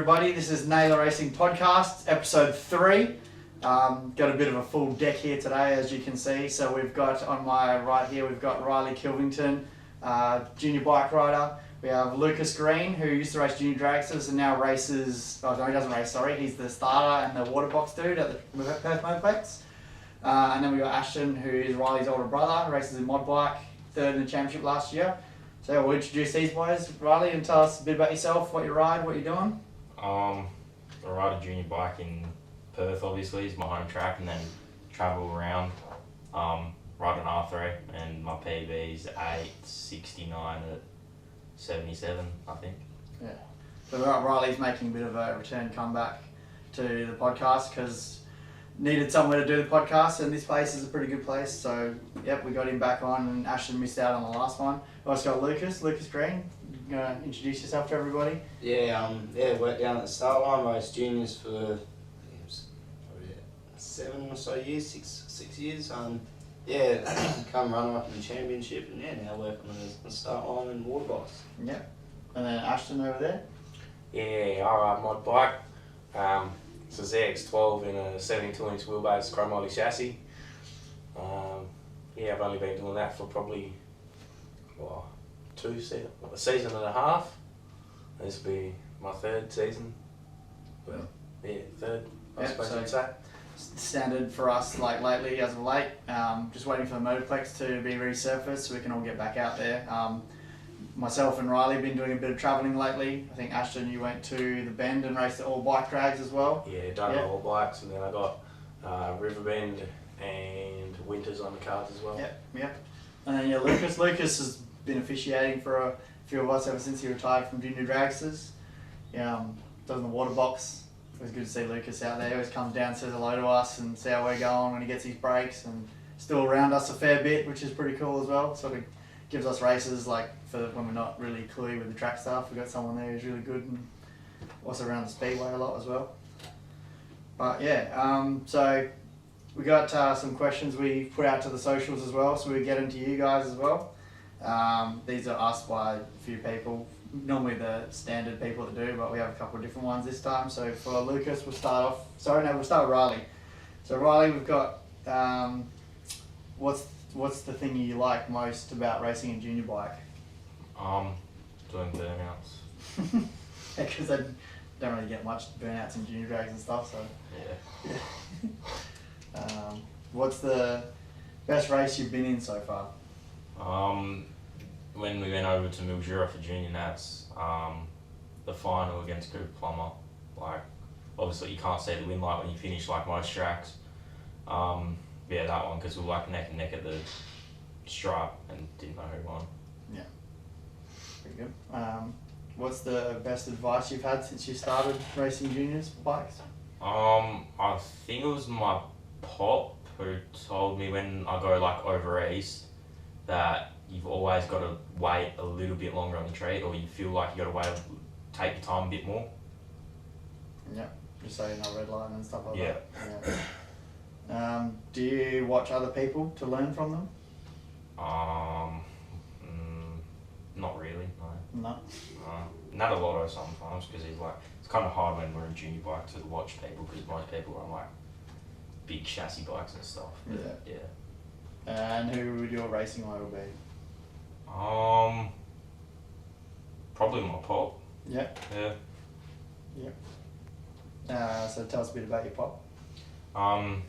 everybody. This is Naylor Racing Podcast, episode 3. Got a bit of a full deck here today, as you can see. So we've got on my right here, we've got Riley Kilvington, junior bike rider. We have Lucas Green, who used to race junior dragsters and now races. Oh no, he doesn't race. Sorry, he's the starter and the water box dude at the Perth Motorplex. And then we got Ashton, who is Riley's older brother, races in mod bike, third in the championship last year. So we'll introduce these boys, Riley, and tell us a bit about yourself, what you ride, what you're doing. I ride a junior bike in Perth, obviously, is my home track, and then travel around. Ride an R3, and my PB is 869 at 77, I think. Yeah. So Riley's making a bit of a return comeback to the podcast because needed somewhere to do the podcast, and this place is a pretty good place. So, yep, we got him back on, and Ashton missed out on the last one. We also got Lucas Green. You gonna introduce yourself to everybody? Worked down at the start line, raced juniors for I think it was probably 7 or so years, six years. Come runner up in the championship, and now working on the start line and water box. Yep. And then Ashton over there. Yeah, I ride mod bike. It's a ZX12 in a 72-inch wheelbase chromoly chassis. I've only been doing that for probably a season and a half. This will be my third season. Third, I suppose you'd say. Standard for us, like lately, as of late. Just waiting for the Motorplex to be resurfaced so we can all get back out there. Myself and Riley have been doing a bit of travelling lately. I think Ashton, you went to the Bend and raced at all bike drags as well. Yeah, done all bikes, and then I got Riverbend and Winters on the cards as well. Yep. And then Lucas has been officiating for a few of us ever since he retired from junior dragsters. Does the water box. It was good to see Lucas out there. He always comes down, says hello to us and see how we're going when he gets his breaks, and still around us a fair bit, which is pretty cool as well. Sort of gives us races like for when we're not really cluey with the track stuff. We've got someone there who's really good, and also around the speedway a lot as well. But so we got some questions we put out to the socials as well, so we get into you guys as well. These are asked by a few people, normally the standard people that do, but we have a couple of different ones this time. So for Lucas, we'll start with Riley. So Riley, we've got, what's the thing you like most about racing a junior bike? Doing burnouts. Because they don't really get much burnouts in junior drags and stuff, so. Yeah. What's the best race you've been in so far? When we went over to Mildura for junior nats, the final against Cooper Plummer, obviously you can't see the win light when you finish like most tracks. That one, because we were like neck and neck at the stripe and didn't know who won. Yeah, pretty good. What's the best advice you've had since you started racing juniors bikes? I think it was my pop who told me when I go over east that you've always got to wait a little bit longer on the treat, or you feel like you got to take your time a bit more. Yeah, just so you're not red line and stuff like that. Yeah. Do you watch other people to learn from them? Not really, no. No? Natalotto sometimes, because it's kind of hard when we're in junior bike to watch people, because most people are on big chassis bikes and stuff. Yeah. And who would your racing idol be? Probably my pop. Yeah. Yeah. So tell us a bit about your pop.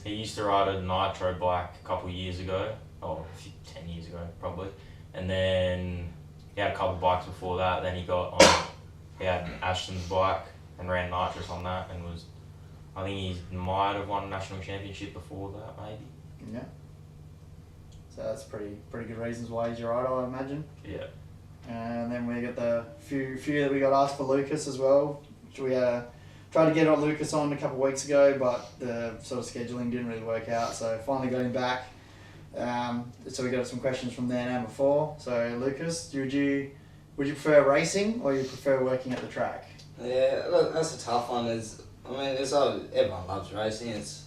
He used to ride a nitro bike a couple of years ago, 10 years ago probably, and then he had a couple of bikes before that. Then he had Ashton's bike and ran nitrous on that, and I think he might have won a national championship before that, maybe. Yeah. So that's pretty good reasons why he's your idol, I imagine. Yeah. And then we got the few that we got asked for Lucas as well, which we tried to get Lucas on a couple of weeks ago, but the sort of scheduling didn't really work out, so finally got him back. So we got some questions from there and before. So Lucas, would you prefer racing or you prefer working at the track? Yeah, look, that's a tough one. Everyone loves racing. It's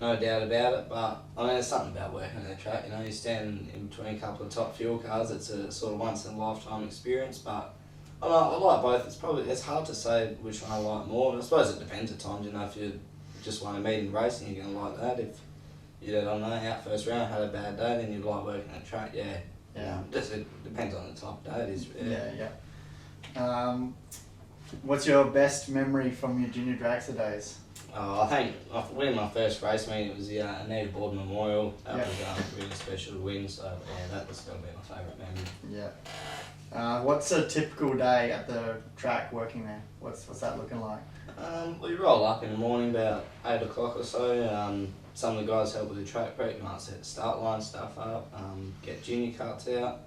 no doubt about it, but there's something about working on the track. You stand in between a couple of top fuel cars. It's a sort of once in a lifetime experience. But I like both. It's hard to say which one I like more. I suppose it depends at times. You know, if you just want to meet in racing, you're gonna like that. If you don't know, out first round, had a bad day, then you like working at track. Yeah. Just it depends on the type of day it is. What's your best memory from your junior dragster days? I think winning my first race meeting, it was the Anita Board Memorial. That was really special to win, so that was going to be my favourite memory. What's a typical day at the track working there? What's that looking like? We roll up in the morning about 8 o'clock or so. Some of the guys help with the track prep. You might set the start line stuff up, get junior carts out.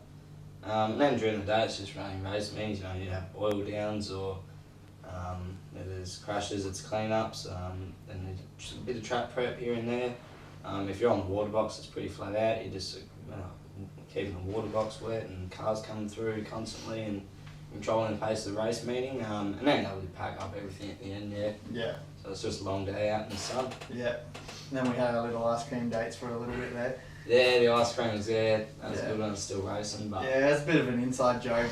And then during the day it's just running race meetings. You know, you have oil downs or if there's crashes, it's cleanups, and there's just a bit of track prep here and there. If you're on the water box, it's pretty flat out. You're just keeping the water box wet and cars coming through constantly and controlling the pace of the race meeting. And then we pack up everything at the end, So it's just a long day out in the sun. And then we had our little ice cream dates for a little bit there. Yeah, the ice cream was there. That was a good one, still racing. But it's a bit of an inside joke.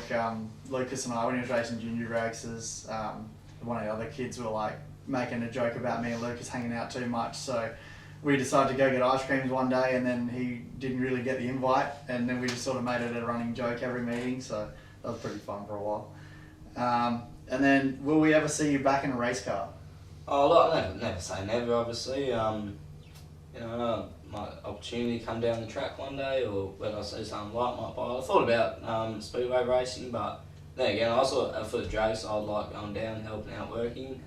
Lucas and I, when he was racing junior dragsters, one of the other kids were like making a joke about me and Lucas hanging out too much. So we decided to go get ice creams one day, and then he didn't really get the invite, and then we just sort of made it a running joke every meeting. So that was pretty fun for a while. And then, will we ever see you back in a race car? Oh, look, never say never. Obviously, my opportunity to come down the track one day, or when I see something like might buy. I thought about speedway racing, but then again, I also for the drag side, I like going down, helping out, working.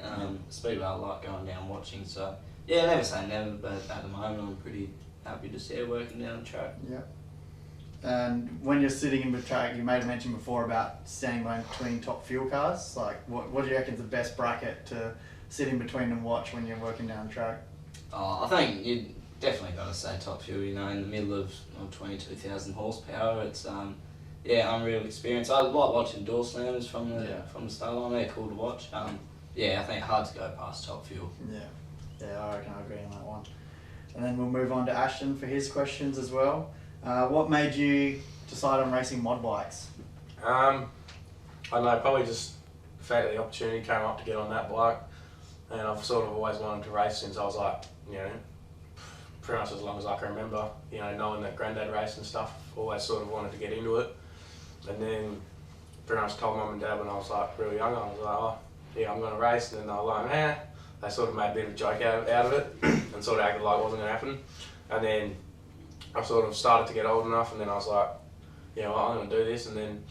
Speedway, I like going down, watching. So yeah, never say never, but at the moment, I'm pretty happy to see her working down the track. And when you're sitting in the track, you made a mention before about standing between top fuel cars. Like, what do you reckon is the best bracket to sit in between and watch when you're working down the track? I think you definitely got to say top fuel. You know, in the middle of 22,000 horsepower, it's unreal experience. I like watching door slammers from the start line. They're cool to watch. I think hard to go past top fuel. I reckon I agree on that one. And then we'll move on to Ashton for his questions as well. What made you decide on racing mod bikes? I don't know, probably just the fact that the opportunity came up to get on that bike, and I've sort of always wanted to race since I was like, pretty much as long as I can remember, knowing that Granddad raced and stuff, always sort of wanted to get into it. And then pretty much told Mum and Dad when I was like really young, I was like, I'm going to race, and then they were like, they sort of made a bit of a joke out of it and sort of acted like it wasn't going to happen. And then I sort of started to get old enough, and then I was like, I'm going to do this. And then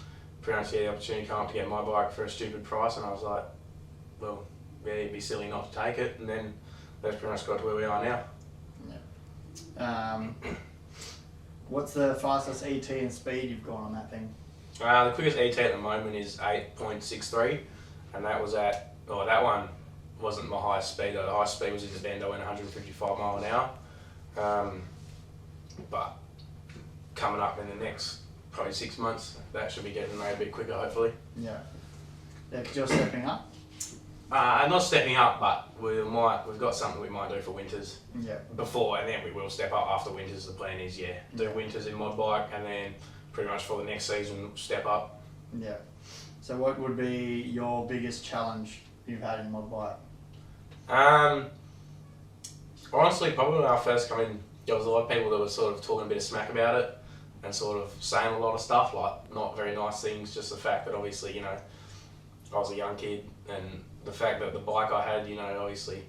pretty much the opportunity came up to get my bike for a stupid price, and I was like, well, it'd be silly not to take it. And then that's pretty much got to where we are now. What's the fastest ET and speed you've gone on that thing? The quickest ET at the moment is 8.63, and that was that one wasn't my highest speed. The highest speed was in the bend. I went 155 mile an hour. But coming up in the next probably 6 months, that should be getting there a bit quicker, hopefully. Because you're stepping up? Not stepping up, but we've got something we might do for winters. Before, and then we will step up after winters. The plan is, do winters in mod bike, and then pretty much for the next season, step up. So what would be your biggest challenge you've had in mod bike? Honestly, probably when I first come in, there was a lot of people that were sort of talking a bit of smack about it and sort of saying a lot of stuff, like not very nice things. Just the fact that obviously, I was a young kid, and the fact that the bike I had, obviously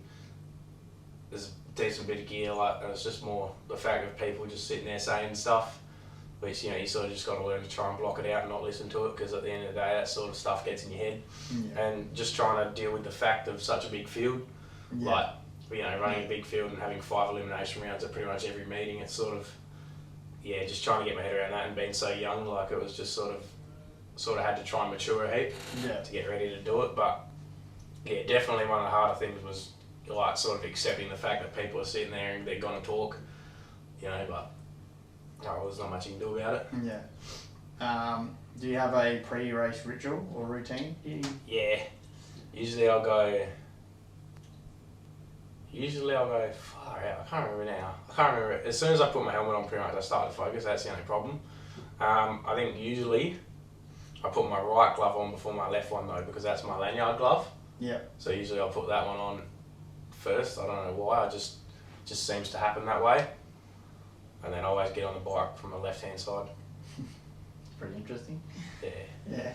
there's a decent bit of gear, and it's just more the fact of people just sitting there saying stuff, which, you sort of just got to learn to try and block it out and not listen to it, because at the end of the day, that sort of stuff gets in your head. And just trying to deal with the fact of such a big field, running a big field and having 5 elimination rounds at pretty much every meeting, it's sort of, just trying to get my head around that, and being so young, it was just sort of had to try and mature a heap to get ready to do it. But definitely one of the harder things was sort of accepting the fact that people are sitting there and they're going to talk, but there's not much you can do about it. Do you have a pre-race ritual or routine? Usually I'll go far out. I can't remember now. As soon as I put my helmet on, pretty much I start to focus. That's the only problem. I think usually I put my right glove on before my left one though, because that's my lanyard glove. Yeah. So usually I'll put that one on first. I don't know why. I just seems to happen that way. And then I always get on the bike from the left hand side. Pretty interesting. Yeah. Yeah.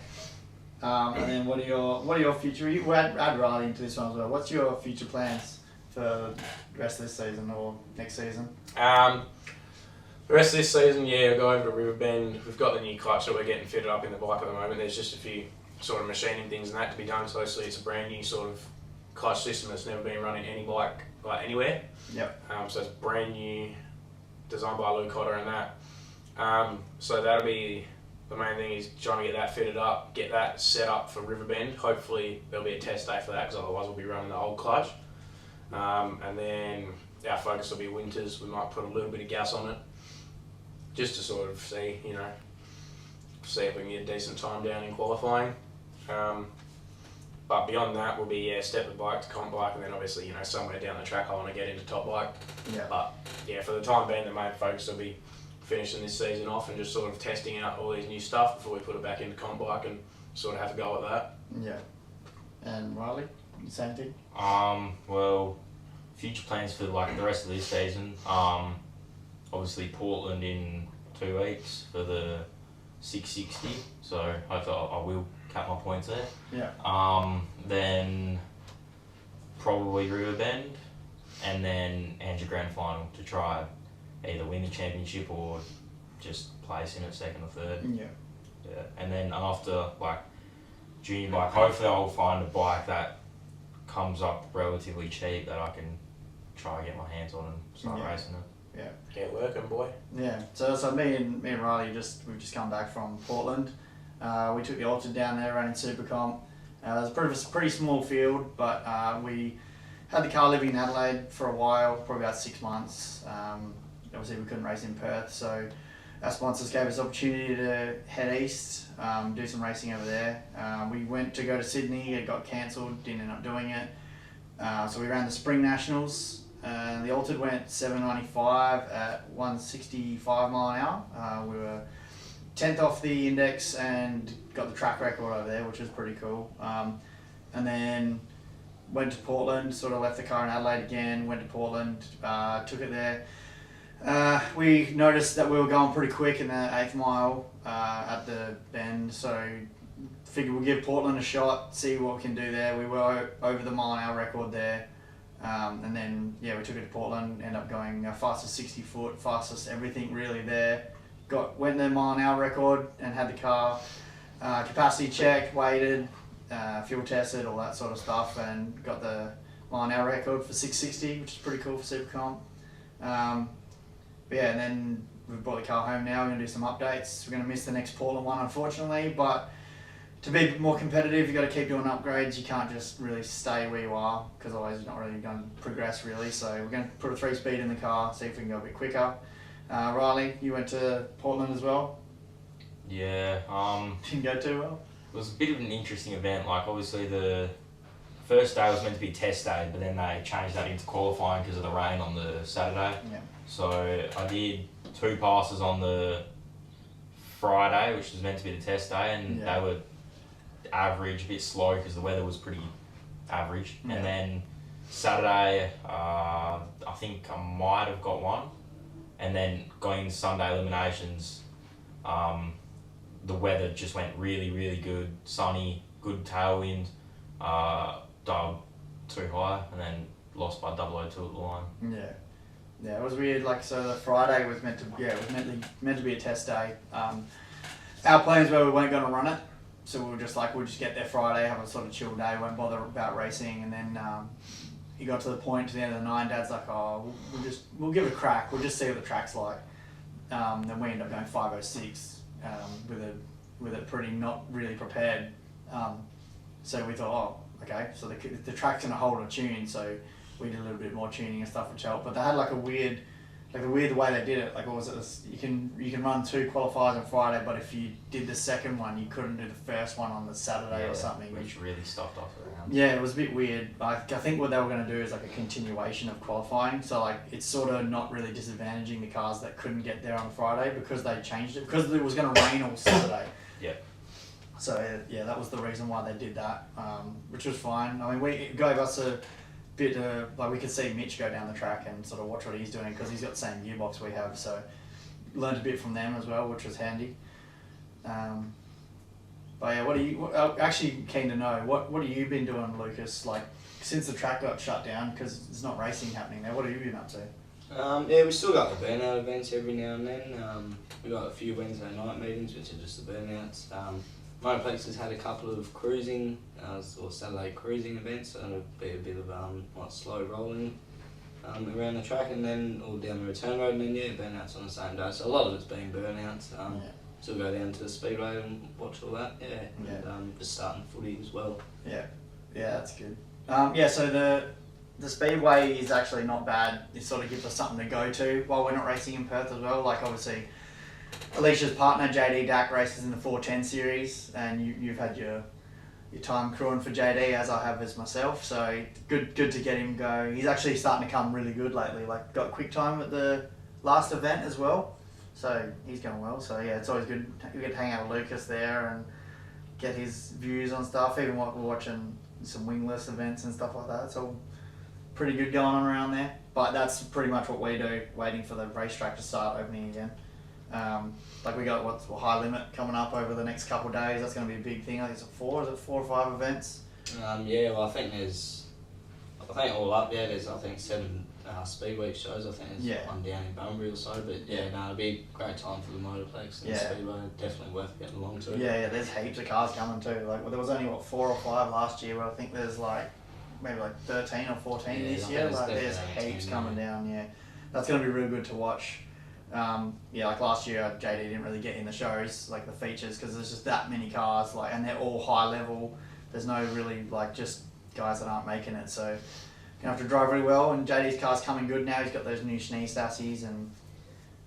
And then what are your future? We'll add Riley into this one as well. What's your future plans for the rest of this season or next season? The rest of this season, yeah, I'll go over to Riverbend. We've got the new clutch that we're getting fitted up in the bike at the moment. There's just a few sort of machining things and that to be done. So obviously it's a brand new sort of clutch system that's never been run in any bike like anywhere. Yep. So it's brand new, designed by Lou Cotter and that. So that'll be the main thing, is trying to get that fitted up, get that set up for Riverbend. Hopefully there'll be a test day for that, because otherwise we'll be running the old clutch. And then our focus will be winters. We might put a little bit of gas on it, just to sort of see, see if we can get a decent time down in qualifying. But beyond that, we'll be step the bike to comp bike, and then obviously somewhere down the track I want to get into top bike. Yeah. But yeah, for the time being, the main focus will be finishing this season off and just sort of testing out all these new stuff before we put it back into comp bike and sort of have a go at that. Yeah. And Riley, same thing. Well, future plans for like the rest of this season. Obviously Portland in 2 weeks for the 660. So hopefully I will cap my points there. Yeah. Then probably Riverbend, and then Andrew Grand Final to try either win the championship or just place in it second or third. Yeah. Yeah. And then after like junior bike, hopefully I'll find a bike that comes up relatively cheap that I can try and get my hands on and start racing it. Yeah. Get working, boy. Yeah. So me and Riley we've just come back from Portland. We took the Altered down there, running Super Comp. It was a pretty small field, but we had the car living in Adelaide for a while, probably about 6 months. Obviously we couldn't race in Perth, so our sponsors gave us the opportunity to head east, do some racing over there. We went to go to Sydney, it got cancelled, didn't end up doing it. So we ran the Spring Nationals. The Altered went 795 at 165 mile an hour. We were 10th off the index and got the track record over there, which was pretty cool. And then went to Portland, sort of left the car in Adelaide again, went to Portland, took it there. We noticed that we were going pretty quick in the 8th mile at the bend, so figured we'll give Portland a shot, see what we can do there. We were over the mile an hour record there. And then, we took it to Portland, ended up going fastest 60 foot, fastest everything really there. Went the mile an hour record and had the car capacity checked, weighted, fuel tested, all that sort of stuff, and got the mile an hour record for 660, which is pretty cool for Super Comp. And then we've brought the car home now. We're going to do some updates. We're going to miss the next Portland one, unfortunately, but to be more competitive, you've got to keep doing upgrades. You can't just really stay where you are, because otherwise you're not really going to progress really. So we're going to put a 3-speed in the car, see if we can go a bit quicker. Riley, you went to Portland as well? Yeah. Didn't go too well? It was a bit of an interesting event. Like obviously the first day was meant to be test day, but then they changed that into qualifying because of the rain on the Saturday. Yeah. So I did 2 passes on the Friday, which was meant to be the test day, and they were average, a bit slow because the weather was pretty average. Yeah. And then Saturday, I think I might have got one. And then going into Sunday eliminations, the weather just went really, really good, sunny, good tailwind, dug too high, and then lost by 002 at the line. Yeah, it was weird. Like, so the Friday was meant to be a test day. Our plans were we weren't going to run it, so we were just like, we'll just get there Friday, have a sort of chill day, won't bother about racing. And then he got to the point to the end of the 9. Dad's like, we'll give it a crack. We'll just see what the track's like. Then we ended up going 5:06 with it pretty not really prepared. So we thought, okay, so the track's gonna hold a tune. So we did a little bit more tuning and stuff, which helped. But they had the weird way they did it. Like, what was it? You can run 2 qualifiers on Friday, but if you did the second one, you couldn't do the first one on the Saturday or something. Which really stuffed us around. Yeah, it was a bit weird. I think what they were going to do is like a continuation of qualifying. So like it's sort of not really disadvantaging the cars that couldn't get there on Friday because they changed it because it was going to rain all Saturday. Yeah. So yeah, that was the reason why they did that, which was fine. I mean, it gave us a bit like we could see Mitch go down the track and sort of watch what he's doing because he's got the same gearbox we have. So learned a bit from them as well, which was handy. But yeah, I'm actually keen to know what have you been doing, Lucas? Like since the track got shut down because there's not racing happening there. What have you been up to? Yeah, we still got the burnout events every now and then. We got a few Wednesday night meetings, which are just the burnouts. Motorplex has had a couple of cruising or Saturday cruising events, so it'll be a bit of like slow rolling around the track, and then all down the return road, and then yeah, burnouts on the same day. So a lot of it's been burnouts. Still go down to the speedway and watch all that. And just starting footy as well. Yeah, that's good. So the speedway is actually not bad. It sort of gives us something to go to while we're not racing in Perth as well. Like obviously, Alicia's partner JD Dak races in the 410 series, and you've had your time crewing for JD as I have as myself. So good to get him go. He's actually starting to come really good lately. Like got quick time at the last event as well. So he's going well. So yeah, it's always good. We get to hang out with Lucas there and get his views on stuff. Even while we're watching some wingless events and stuff like that. It's all pretty good going on around there. But that's pretty much what we do, waiting for the racetrack to start opening again. Like we got high limit coming up over the next couple of days. That's going to be a big thing. I think it's 4 or 5 events. Well, I think all up there's 7 speed week shows. I think there's one down in Bunbury or so. But it'll be a great time for the Motorplex and the Speedway. Definitely worth getting along to. Yeah, there's heaps of cars coming too. Like there was only 4 or 5 last year, but I think there's maybe 13 or 14 this year. There's heaps coming down. Yeah, that's going to be really good to watch. Like last year, JD didn't really get in the shows, like the features, because there's just that many cars, and they're all high level. There's no really just guys that aren't making it, so you have to drive really well. And JD's car's coming good now. He's got those new Schnee sassies, and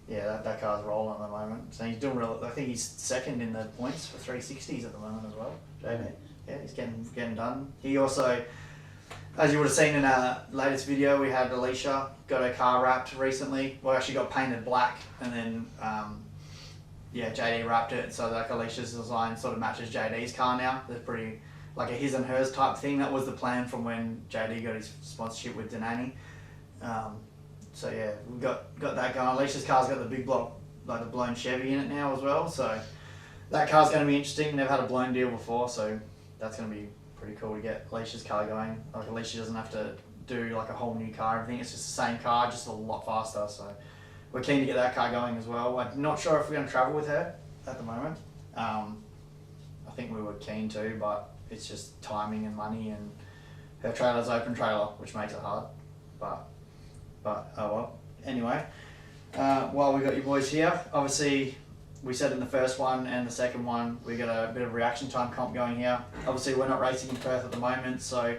that car's rolling at the moment. So he's doing real. I think he's second in the points for 360s at the moment as well. JD, he's getting done. He also, as you would have seen in our latest video, we had Alicia got her car wrapped recently. Well, actually got painted black, and then JD wrapped it. So Alicia's design sort of matches JD's car now. They're pretty like a his and hers type thing. That was the plan from when JD got his sponsorship with Denani. We got that going. Alicia's car's got the big block, like the blown Chevy in it now as well. So that car's going to be interesting. Never had a blown deal before, so that's going to be pretty cool to get Alicia's car going. Like Alicia doesn't have to do a whole new car. Everything, it's just the same car, just a lot faster. So we're keen to get that car going as well. I'm not sure if we're going to travel with her at the moment. I think we were keen to, but it's just timing and money, and her trailer's open trailer, which makes it hard. But oh well. Anyway, while we got you boys here, obviously we said in the first one and the second one, we got a bit of reaction time comp going here. Obviously we're not racing in Perth at the moment, so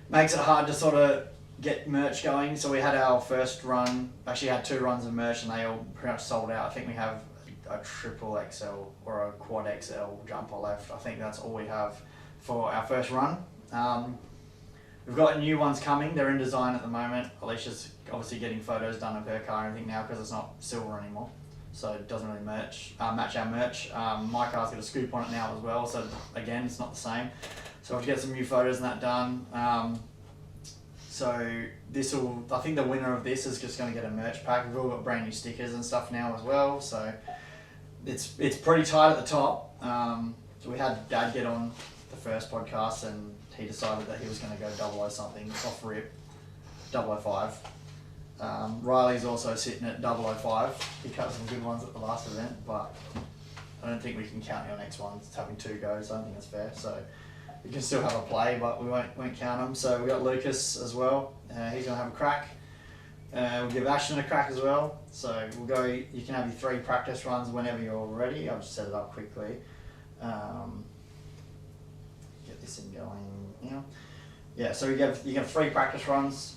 makes it hard to sort of get merch going. So we had our first run, actually had 2 runs of merch, and they all pretty much sold out. I think we have a triple XL or a quad XL jumper left. I think that's all we have for our first run. We've got new ones coming. They're in design at the moment. Alicia's obviously getting photos done of her car and everything now because it's not silver anymore. So it doesn't really match our merch. My car's got a scoop on it now as well, so again, it's not the same. So I have to get some new photos and that done. So I think the winner of this is just going to get a merch pack. We've all got brand new stickers and stuff now as well, so it's pretty tight at the top. So we had Dad get on the first podcast, and he decided that he was going to go 00 something off rip, 005. Riley's also sitting at 005. He cut some good ones at the last event, but I don't think we can count your next one. It's having 2 goes. I don't think that's fair. So you can still have a play, but we won't count them. So we got Lucas as well. He's going to have a crack. We'll give Ashton a crack as well. So we'll go. You can have your 3 practice runs whenever you're ready. I'll just set it up quickly. Get this in going now. Yeah. So you have 3 practice runs.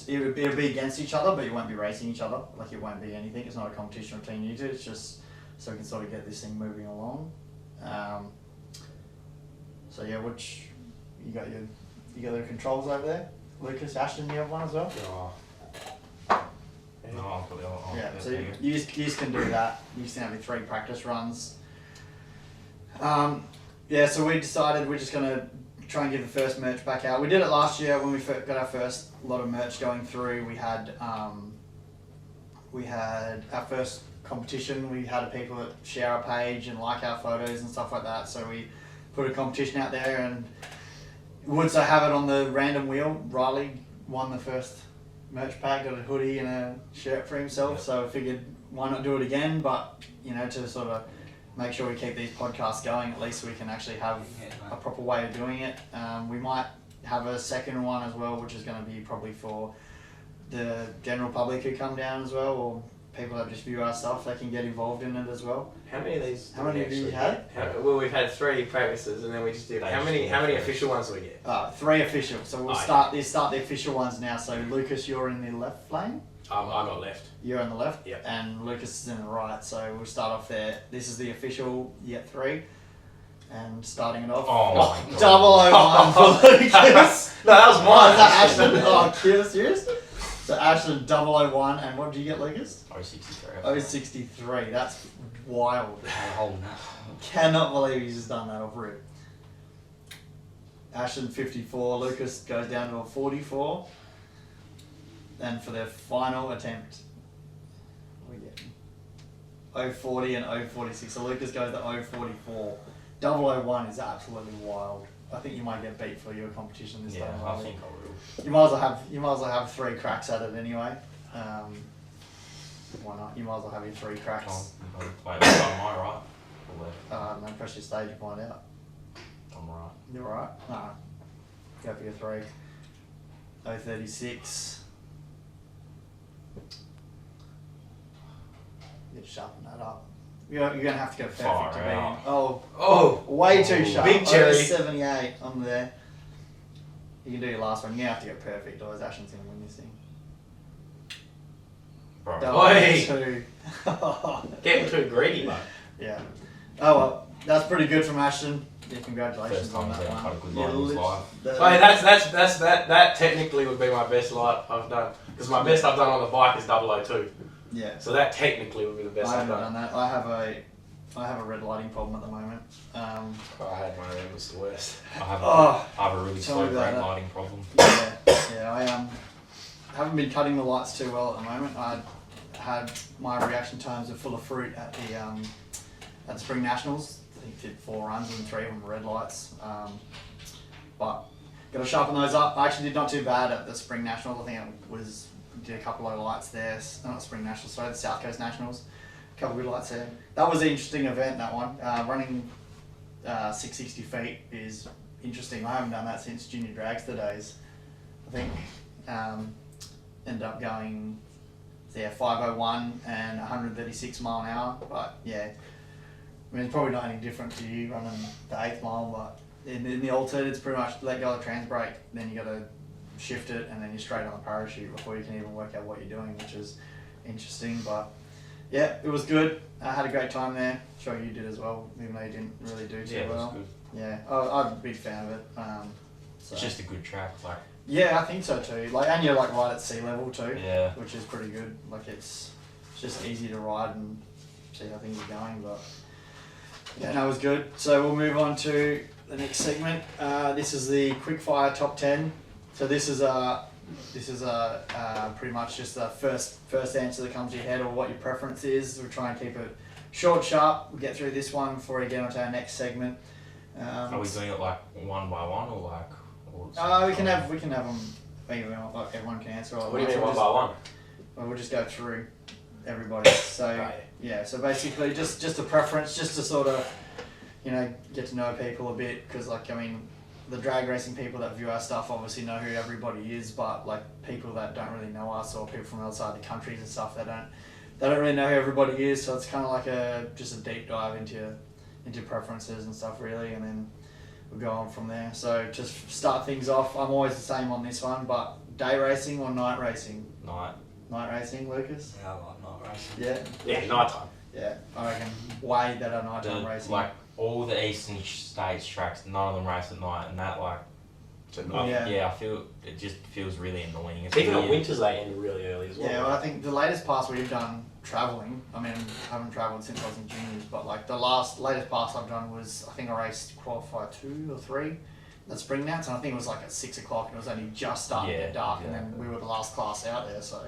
It'll be against each other, but you won't be racing each other. It won't be anything. It's not a competition between you two. It's just so we can sort of get this thing moving along. Which you got the controls over there. Lucas, Ashton, you have one as well. No, So you can do that. You can have your 3 practice runs. Yeah, so we decided we're just gonna try and get the first merch back out. We did it last year when we got our first lot of merch going through. We had our first competition. We had people that share our page and like our photos and stuff like that. So we put a competition out there, and Woods I have it on the random wheel. Riley won the first merch pack, got a hoodie and a shirt for himself. So I figured why not do it again, but to sort of make sure we keep these podcasts going, at least we can actually have a proper way of doing it. We might have a second one as well, which is going to be probably for the general public who come down as well, or people that just view our stuff, they can get involved in it as well. How many of these? How many have you had? Well, we've had 3 practices, and then we just did. How many official ones do we get? 3 official. So we'll start the official ones now. So Lucas, you're in the left lane. I got left. You're on the left. Yep. And Lucas is in the right. So we'll start off there. This is the official. You get 3. And starting it off. Oh my God. 001 for Lucas. No, that was mine. Is that Ashton? Oh, serious? So Ashton 001, and what did you get, Lucas? 063. 063. That's wild. Holding that. Cannot believe he's just done that off rip. Ashton 54. Lucas goes down to a 44. And for their final attempt, what are we getting? 040 and 046. So Lucas goes to 044. 001 is absolutely wild. I think you might get beat for your competition this time. I think I will. You might as well have 3 cracks at it anyway. Why not? You might as well have your 3 cracks. Wait, am I right? Or left? No, press your stage and find out. I'm right. You're right. No. Go for your 3. 036. You need to sharpen that up. You're going to have to go perfect Far to beat out. him. Oh, Oh, way too sharp. Big cherry. 78 on there. You can do your last one. You have to go perfect, otherwise Ashton's going to win this thing. Bro. Oi. 2. Getting too greedy, mate. Yeah. Oh well, that's pretty good from Ashton. Yeah, congratulations First on time that he's ever one. had a good light in his life. Wait, that technically would be my best light I've done. Because my best I've done on the bike is 002. Yeah. So that technically would be the best I I've haven't done. done that. I have a red lighting problem at the moment. I had one of them, it was the worst. I have a really tell me slow about brake that. lighting problem. Yeah. I haven't been cutting the lights too well at the moment. I had my reaction times are full of fruit at the Spring Nationals. I think did 4 runs and 3 of them were red lights. But got to sharpen those up. I actually did not too bad at the Spring Nationals. I think it did a couple of lights there. Not Spring Nationals, sorry, the South Coast Nationals. A couple of good lights there. That was an interesting event, that one. Running 660 feet is interesting. I haven't done that since junior dragster days. I think ended up going 501 and 136 mile an hour. But yeah, I mean, it's probably not any different to you running the 8th mile, but in the altered, it's pretty much let go of the trans brake, then you got to shift it, and then you're straight on the parachute before you can even work out what you're doing, which is interesting. But yeah, it was good. I had a great time there. Sure you did as well, even though you didn't really do too well. It was good. Yeah, I'm a big fan of it. So. It's just a good track, like. Yeah, I think so too. And you're right at sea level too. Yeah. Which is pretty good. It's just easy to ride and see how things are going. But yeah, no, it was good. So we'll move on to the next segment. This is the quickfire top 10. So this is pretty much just the first answer that comes to your head or what your preference is. We'll try and keep it short, sharp. We'll get through this one before we get on to our next segment. Are we doing it like one by one or like? We can have them. Everyone can answer. What do you mean one by one? Well, we'll just go through everybody. So yeah. So basically, just a preference, just to sort of, get to know people a bit. Because the drag racing people that view our stuff obviously know who everybody is, but people that don't really know us or people from outside the countries and stuff, they don't really know who everybody is. So it's kind of like just a deep dive into preferences and stuff really, and then we'll go on from there. So just start things off. I'm always the same on this one, but day racing or night racing? Night. Night racing, Lucas? Yeah, I like night racing. Yeah? Yeah, night time. Yeah, I reckon way better nighttime racing. Like all the eastern states tracks, none of them race at night, and that to not. Yeah. I feel it just feels really annoying. It's Even on weird. winters they end really early as well. Yeah, well, I think the latest pass we've done travelling, I mean, I haven't travelled since I was in juniors, but like the latest pass I've done was, I think I raced qualifier 2 or 3 at Spring Nats, and I think it was like at 6 o'clock, and it was only just starting to get dark, and then we were the last class out there, so.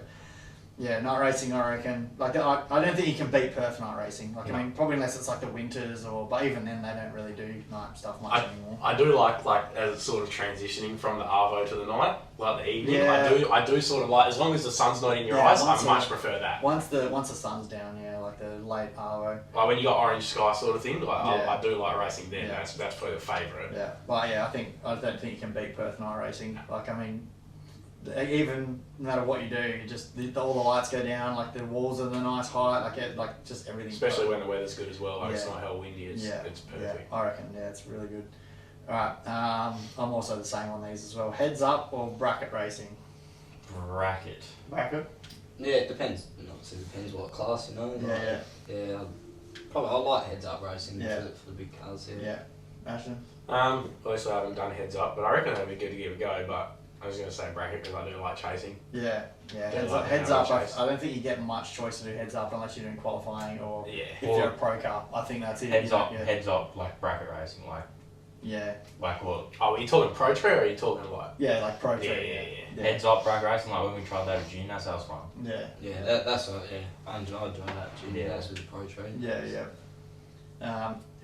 Yeah, night racing, I reckon. Like, I don't think you can beat Perth night racing. Like, I mean, probably unless it's like the winters, but even then, they don't really do night stuff much anymore. I do like as sort of transitioning from the arvo to the night, like the evening. Yeah. I do sort of like, as long as the sun's not in your eyes, I much prefer that. Once the sun's down, yeah, like the late arvo. Like when you got orange sky sort of thing, like Yeah. I do like racing then. Yeah. That's probably the favourite. Yeah, but yeah, I don't think you can beat Perth night racing. Like, I mean, even no matter what you do, you just all the lights go down, like the walls are the nice height, like just everything. Especially when the weather's good as well. Like it's Yeah. not how windy. It's perfect. Yeah, I reckon. Yeah, it's really good. All right, I'm also the same on these as well. Heads up or bracket racing? Bracket. Bracket. Yeah, it depends. Obviously, it depends what class, you know. Yeah, Yeah, probably I like heads up racing Yeah. for the big cars. yeah. Ashton. Obviously I haven't done heads up, but I reckon that'd be good to give a go. But I was going to say bracket because I do like chasing. Yeah. Heads like up. Heads the up. chase. I don't think you get much choice to do heads up unless you're doing qualifying or Yeah. if you're a pro car. I think that's it. Heads up, Yeah. heads up, like bracket racing, like Yeah. what? Oh, are you talking pro tree or are you talking like? Yeah, like pro Yeah, tree. yeah. Heads up bracket racing, like when we tried that at June, that's how it's fun. Yeah. Yeah, that's what. Yeah, I enjoy that. Junior, Yeah. that's with the pro trade. Yeah.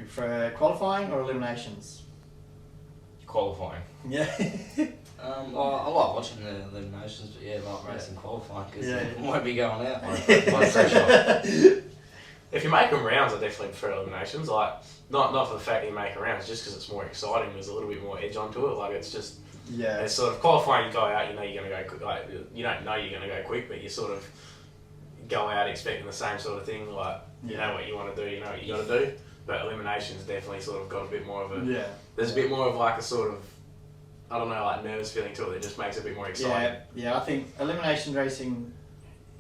For qualifying or eliminations? Qualifying. Yeah. I like watching the eliminations, but yeah, I like racing qualifying because Yeah. it might be going out. My pressure. If you make them rounds, I definitely prefer eliminations. Like not for the fact that you make them rounds, just because it's more exciting. There's a little bit more edge onto it. Like it's just. Yeah. It's sort of qualifying. You go out, you know you're going to go quick. Like you don't know you're going to go quick, but you sort of go out expecting the same sort of thing. Like you know what you want to do, you know what you got to do. But eliminations definitely sort of got a bit more of a. Yeah. There's a bit more of like a sort of, I don't know, like nervous feeling to it that just makes it a bit more exciting. Yeah. I think elimination racing.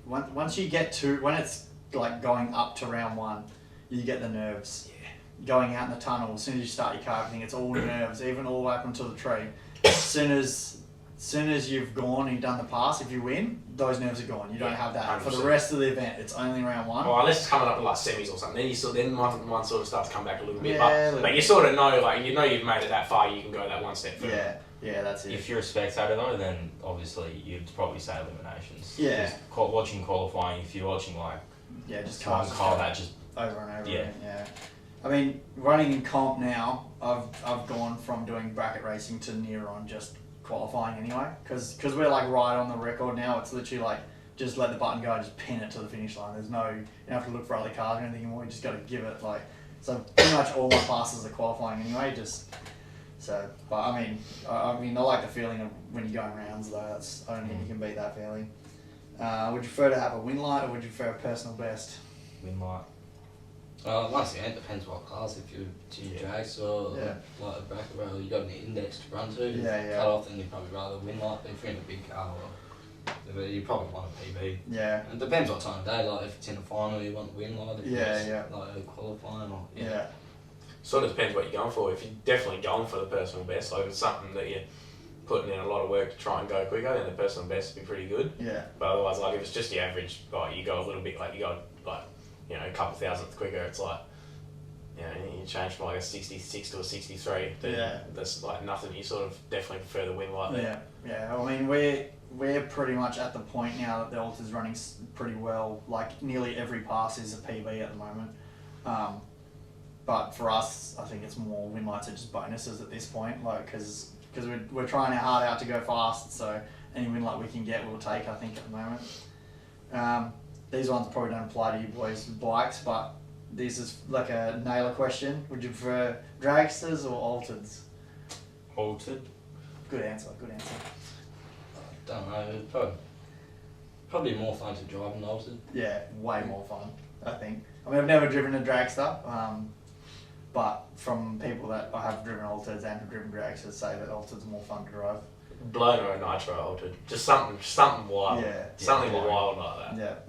Once you get to when it's like going up to round 1, you get the nerves. Yeah. Going out in the tunnel, as soon as you start your car, everything, it's all nerves, even all the way up until the tree. As soon as you've gone and you've done the pass, if you win, those nerves are gone. You don't have that. 100%. For the rest of the event, it's only round 1. Well, unless it's coming up in like semis or something, then one sort of starts to come back a little bit. Yeah, but you sort of know, like you know you've made it that far, you can go that one step further. Yeah, that's it. If you're a spectator though, then obviously you'd probably say eliminations. Yeah. Just watching qualifying, if you're watching like just one cars car that just over and over Yeah. again. Yeah. I mean, running in comp now, I've gone from doing bracket racing to near on just qualifying anyway, because we're like right on the record now. It's literally like just let the button go and just pin it to the finish line. There's no, you don't have to look for other cars or anything anymore. You just got to give it like. So pretty much all my passes are qualifying anyway. But I mean I like the feeling of when you're going rounds though. That's I don't think you can beat that feeling. Would you prefer to have a win light or would you prefer a personal best? win light. Once again, it depends what class. If you're junior drags or like a bracket rail, you got an index to run to. Yeah. Cut off, then you'd probably rather win light. But if you're in a big car, you probably want a PB. Yeah. And it depends what time of day. Like if it's in a final, you want the win light. If it's Yeah. like a qualifying or Yeah. Sort of depends what you're going for. If you're definitely going for the personal best, like if it's something that you're putting in a lot of work to try and go quicker, then the personal best would be pretty good. Yeah. But otherwise, like if it's just the average, like you go a little bit, like you go like a couple thousandths quicker, it's like you change from like a 66 to a 63. Then that's like nothing. You sort of definitely prefer the win like that. Yeah. I mean, we're pretty much at the point now that the Alter's running pretty well. Like nearly every pass is a PB at the moment. But for us, I think it's more win lights are just bonuses at this point. Like because we're trying our heart out to go fast. So any win light we can get, we'll take. I think at the moment. These ones probably don't apply to you boys with bikes, but this is like a nailer question. Would you prefer dragsters or altereds? Altered. Good answer. don't know. Probably more fun to drive than altered. Yeah, way more fun, I think. I mean, I've never driven a dragster, but from people that I have driven altereds and have driven dragsters say that altereds are more fun to drive. Blown or a nitro altered, just something wild. Something wild like that.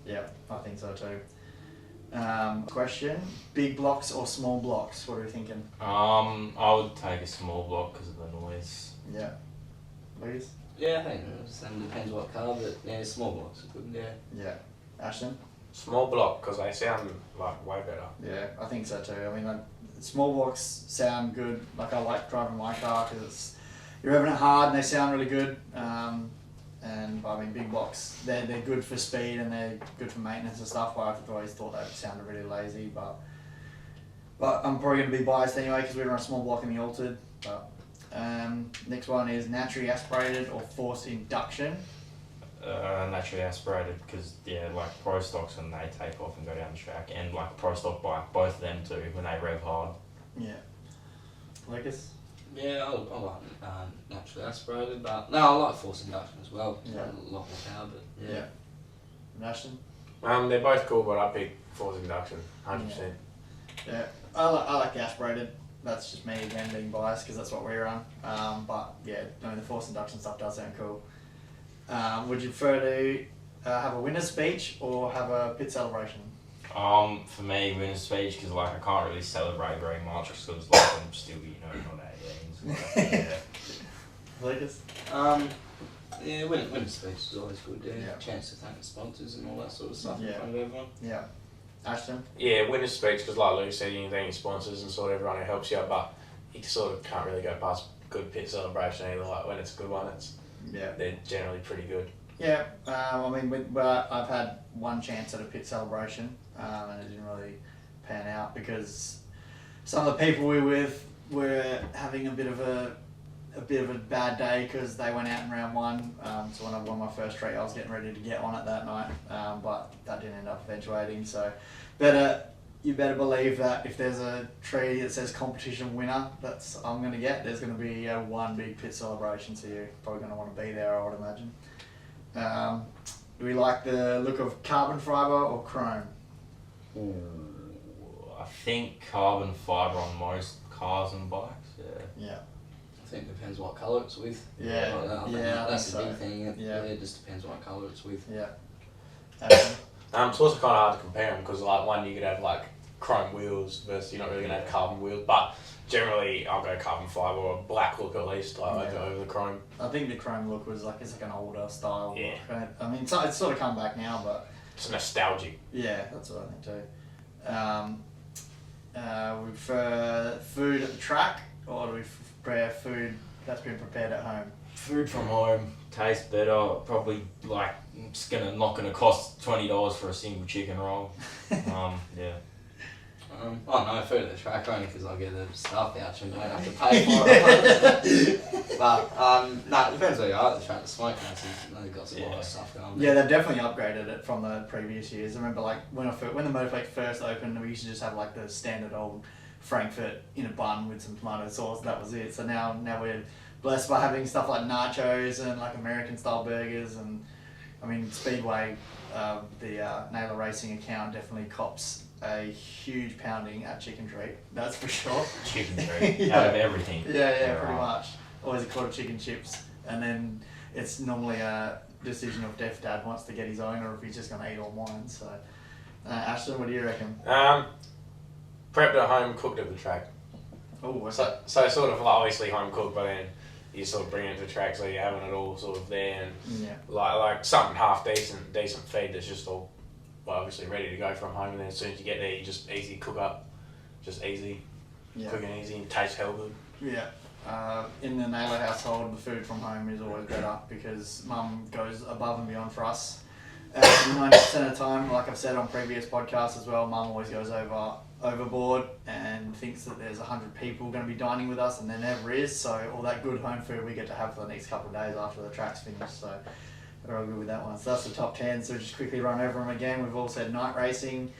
Yeah, I think so too. Question: big blocks or small blocks? What are we thinking? I would take a small block because of the noise. Yeah. Please? Yeah, I think it depends what car, but yeah, small blocks are good, yeah. Yeah. Ashton? Small block, because they sound like way better. Yeah, I think so too. I mean, like, small blocks sound good. Like, I like driving my car because you're revving it hard and they sound really good. And I mean, big blocks, they're good for speed and they're good for maintenance and stuff. But I've always thought they sounded really lazy. But I'm probably going to be biased anyway because we run a small block in the altered. But next one is naturally aspirated or forced induction. Naturally aspirated, because like pro stocks when they take off and go down the track, and like a pro stock bike, both of them too, when they rev hard. Yeah. Lucas? Yeah, I like naturally aspirated, but no, I like forced induction as well. Yeah. A lot more power, but yeah. And Ashton? They're both cool, but I pick forced induction, 100%. Yeah, I like the aspirated. That's just me again being biased because that's what we run. But yeah, the forced induction stuff does sound cool. Would you prefer to have a winner's speech or have a pit celebration? For me, winner's speech, because like I can't really celebrate very much because like I'm still not 18. So, yeah. Lucas? Yeah, winning speech is always good. Yeah. Chance to thank the sponsors and all that sort of stuff in Yeah. front of everyone. Yeah. Ashton? Yeah, winner's speech, because like Luke said, you can thank your sponsors and sort of everyone who helps you out, but you sort of can't really go past good pit celebration either. Like when it's a good one, Yeah. they're generally pretty good. Yeah, I mean, I've had one chance at a pit celebration, and it didn't really pan out because some of the people we were with were having a bit of a bad day because they went out in round one. So when I won my first treat, I was getting ready to get on it that night, but that didn't end up eventuating. So, you better believe that if there's a tree that says competition winner, I'm going to get. There's going to be one big pit celebration, so you're probably going to want to be there, I would imagine. Do we like the look of carbon fibre or chrome? Ooh, I think carbon fibre on most cars and bikes. Yeah. I think it depends what colour it's with. Yeah. Like that. I think Yeah, that's the I think big thing. Yeah. It just depends what colour it's with. Yeah. It's also kind of hard to compare them because like one you could have like chrome wheels versus you're not really gonna have carbon wheels, but generally I'll go carbon fibre or a black look at least. I go over the chrome. I think the chrome look was like, it's like an older style Yeah. look. I mean, it's sort of come back now, but It's nostalgic. yeah, that's what I think too. We prefer food at the track, or do we prefer food that's been prepared at home? Food from home tastes better. Probably like it's not gonna cost $20 for a single chicken roll. Yeah. I don't know, food at the track only because I'll get the staff voucher and don't have to pay for it. But no, it depends where you are at the track. The smoke houses, they've got a lot of stuff going on. Yeah, they've definitely upgraded it from the previous years. I remember like when the Motorplex first opened, we used to just have like the standard old Frankfurt in a bun with some tomato sauce. That was it. So now we're blessed by having stuff like nachos and like American style burgers, and I mean Speedway, the Naylor Racing account definitely cops a huge pounding at Chicken Treat. That's for sure. Chicken treat. Yeah. Out of everything. Yeah, pretty much. Always a quarter chicken chips, and then it's normally a decision of if Dad wants to get his own or if he's just going to eat all mine. So, Ashton, what do you reckon? Prepped at home, cooked at the track. Oh, So sort of like obviously home cooked, but then you sort of bring it to the track, so you're having it all sort of there, and yeah, like something half decent feed that's just all obviously ready to go from home, and then as soon as you get there, you just easy cook up, just easy, yeah, quick and easy, and tastes hell good. yeah. In the Naylor household, the food from home is always better because Mum goes above and beyond for us. 90% of the time, like I've said on previous podcasts as well, Mum always goes overboard and thinks that there's 100 people going to be dining with us, and there never is. So all that good home food we get to have for the next couple of days after the track's finished. So we're all good with that one. So that's the top 10. So just quickly run over them again. We've all said night racing.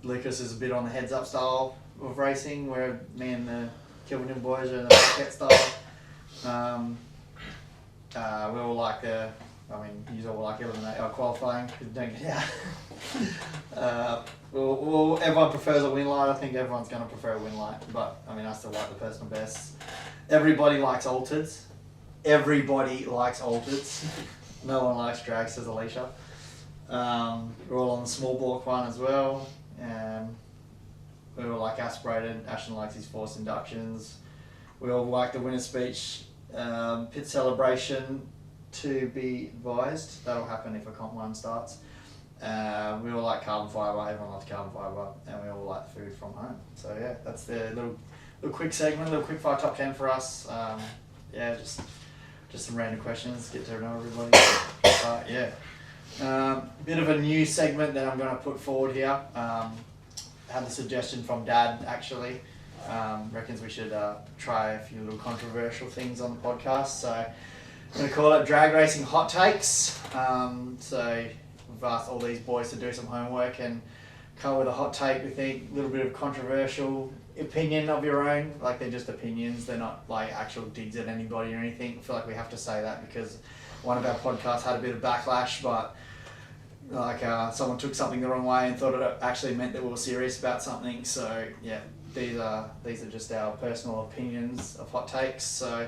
Lucas is a bit on the heads up style of racing, where me and the Kilvington boys are in the pocket style. We all like you all like eliminate qualifying because don't get out. Well, everyone prefers a win light. I think everyone's going to prefer a win light, but I mean, I still like the personal best. Everybody likes altereds. No one likes drag, says Alicia. We're all on the small block one as well. We all like aspirated. Ashton likes his forced inductions. We all like the winner's speech. Pit celebration to be advised. That'll happen if a comp 1 starts. We all like carbon fibre, everyone loves carbon fibre, and we all like food from home. So yeah, that's the little quick segment, little quick fire top 10 for us. Just some random questions, get to know everybody. Bit of a new segment that I'm going to put forward here. Had a suggestion from Dad actually. Reckons we should try a few little controversial things on the podcast. So I'm going to call it Drag Racing Hot Takes. So we've asked all these boys to do some homework and come up with a hot take. We think a little bit of controversial opinion of your own. Like, they're just opinions. They're not like actual digs at anybody or anything. I feel like we have to say that because one of our podcasts had a bit of backlash, but like someone took something the wrong way and thought it actually meant that we were serious about something. So yeah, these are just our personal opinions of hot takes. So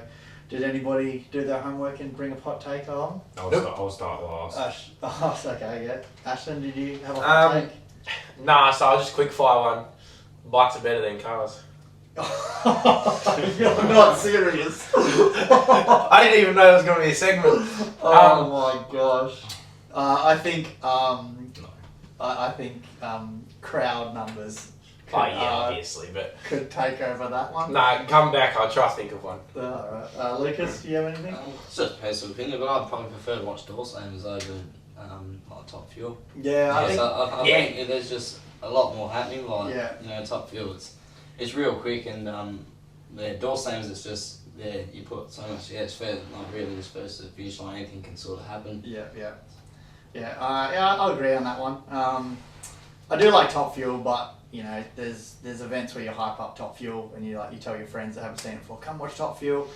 did anybody do their homework and bring a hot take along? I'll start last. Okay, yeah. Ashton, did you have a hot take? Nah, so I'll just quick fire one. Bikes are better than cars. You're not serious. I didn't even know it was going to be a segment. Oh my gosh. I think crowd numbers could, obviously, but could take over that one. nah, come back. I'll try to think of one. Alright. Lucas, do you have anything? It's just personal opinion, but I'd probably prefer to watch door slamers over like Top Fuel. Yeah, I think. I think there's just a lot more happening. Like Top Fuel, it's real quick, and door slamers, it's just you put so much. Yeah, it's fair. Like really, just first to the finish line, anything can sort of happen. Yeah, I'll agree on that one. I do like Top Fuel, but you know, there's events where you hype up Top Fuel and you tell your friends that haven't seen it before, come watch Top Fuel,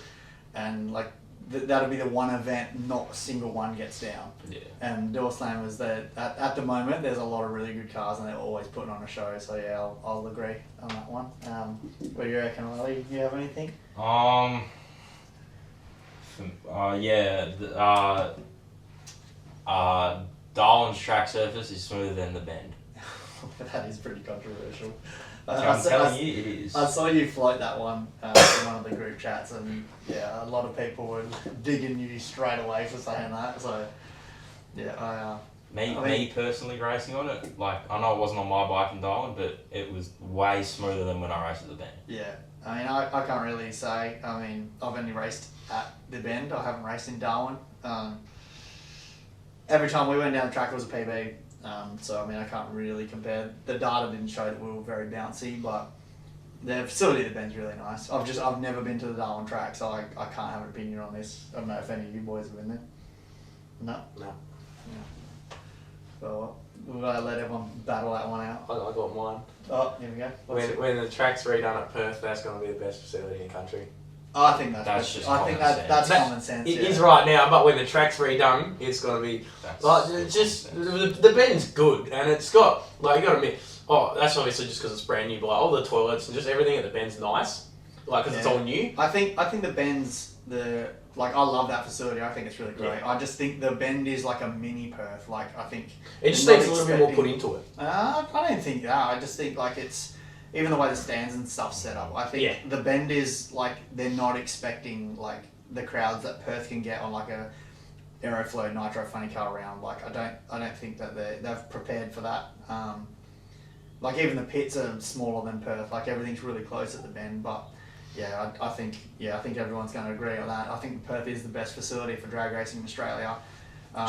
and like that'll be the one event not a single one gets down. Yeah. And Door Slammers, at the moment there's a lot of really good cars and they're always putting on a show. So yeah, I'll agree on that one. What do you reckon, Riley? Do you have anything? Darwin's track surface is smoother than the Bend. That is pretty controversial. I'm telling you, it is. I saw you float that one in one of the group chats, and yeah, a lot of people were digging you straight away for saying that. So yeah, Me personally racing on it, like I know it wasn't on my bike in Darwin, but it was way smoother than when I raced at the Bend. Yeah, I mean I can't really say. I mean I've only raced at the Bend. I haven't raced in Darwin. Every time we went down the track it was a PB. So I mean I can't really compare. The data didn't show that we were very bouncy, but the facility at the Bend's really nice. I've never been to the Darwin track, so I can't have an opinion on this. I don't know if any of you boys have been there. No. No. Yeah. So we'll let everyone battle that one out. I got mine. Oh, here we go. When the track's redone at Perth, that's going to be the best facility in the country. I think that's common sense. It is right now, but when the track's redone, it's going to be the Bend's good, and it's got you got to admit. Oh, that's obviously just because it's brand new, but all the toilets and just everything at the Bend's nice, because it's all new. I think the Bend's I love that facility. I think it's really great. Yeah. I just think the Bend is like a mini Perth. I think it just needs a little bit more put into it. I don't think that. I just think it's. Even the way the stands and stuff's set up, I think the Bend is they're not expecting the crowds that Perth can get on a Aeroflow Nitro funny car round. I don't think that they've prepared for that. Even the pits are smaller than Perth. Everything's really close at the Bend, but I think everyone's going to agree on that. I think Perth is the best facility for drag racing in Australia.